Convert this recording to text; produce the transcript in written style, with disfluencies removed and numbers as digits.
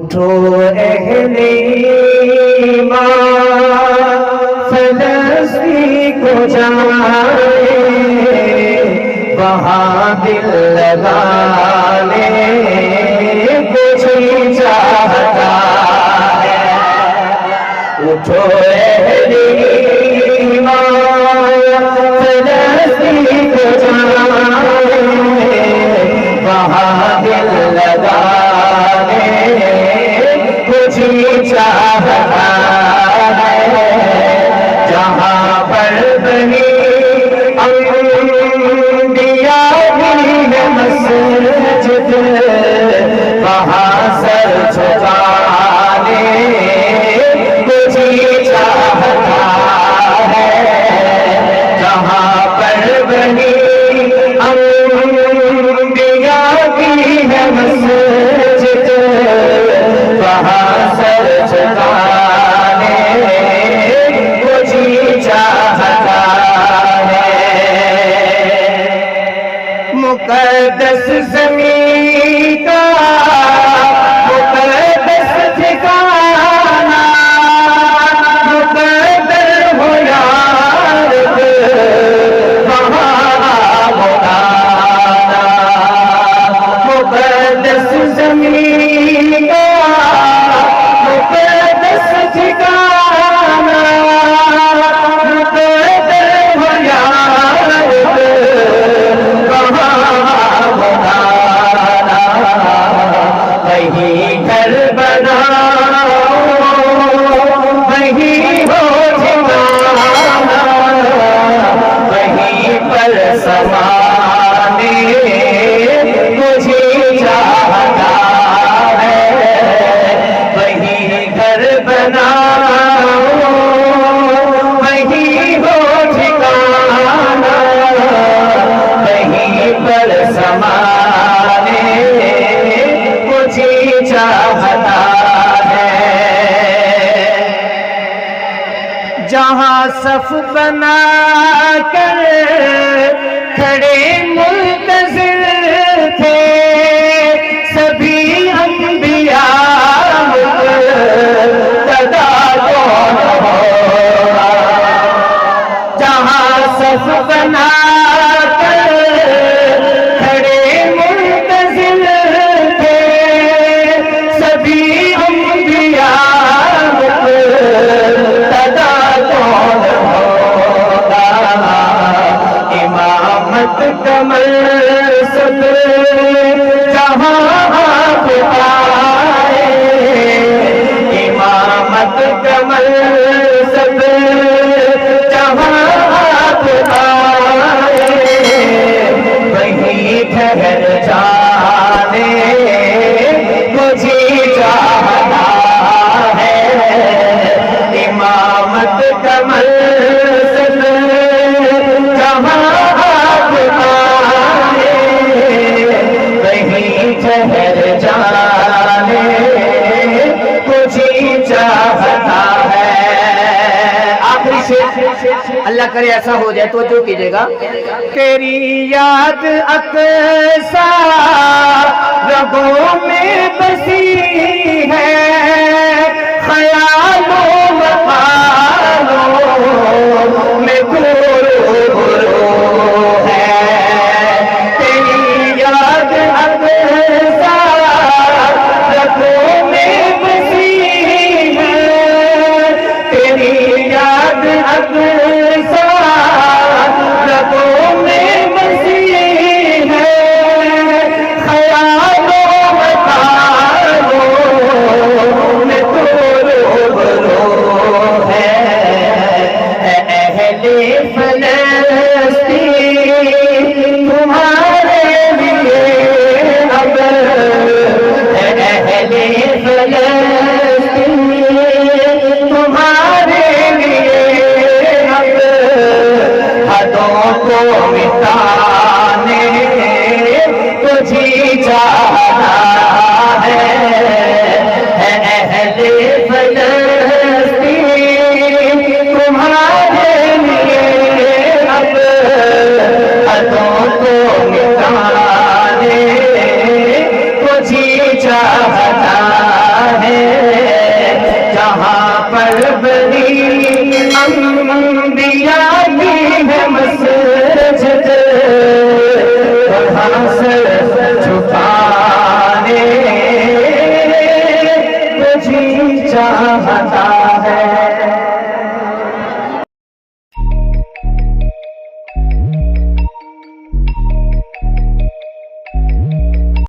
اٹھو اہل ایمان فلسطین کو جائے، وہاں دل لگانے کو جی چاہتا ہے۔ اٹھو اہل ایمان فلسطین کو جائے، وہاں دل لگانے کو جی چاہتا ہے، جہاں پر بنی انبیاء بھی ہے مسجد، وہاں سر جھکانے کو جی چاہتا ہے، جہاں پر بنی انبیاء بھی ہے مسجد، وہاں سر جھکانے کو جی چاہتا ہے۔ مقدس زمین کا مقدس ٹھکانہ، مقدر ہو یار وہاں بلانا، مقدس زمین کا مقدس ٹھکانہ، مقدر ہو یار وہاں بلانا، وہیں گھر بناؤ وہیں ہو ٹھکانہ، وہیں پر سمانے کو جی چاہتا ہے، وہیں گھر بناؤ وہیں ہو ٹھکانہ، وہیں پر سمانے کو جی چاہتا ہے۔ جہاں صف بنا کر کھڑے منتظر تھے سبھی انبیاء، مقتدا کون ہوگا؟ جہاں صف بنا کر کھڑے منتظر تھے سبھی انبیاء، مقتدا کون ہوگا؟ امامت کا منصب جہاں آپ پائے، امامت کا منصب جہاں آپ پائے، وہیں ٹھہر جانے کو جی چاہتا ہے، امامت کا منصب جہاں آپ پائے، وہیں ٹھہر جانے کو جی چاہتا ہے۔ آخری شعر اللہ کرے ایسا ہو جائے تو جو کیجیے گا۔ تیری یاد اقصیٰ رگوں میں بسی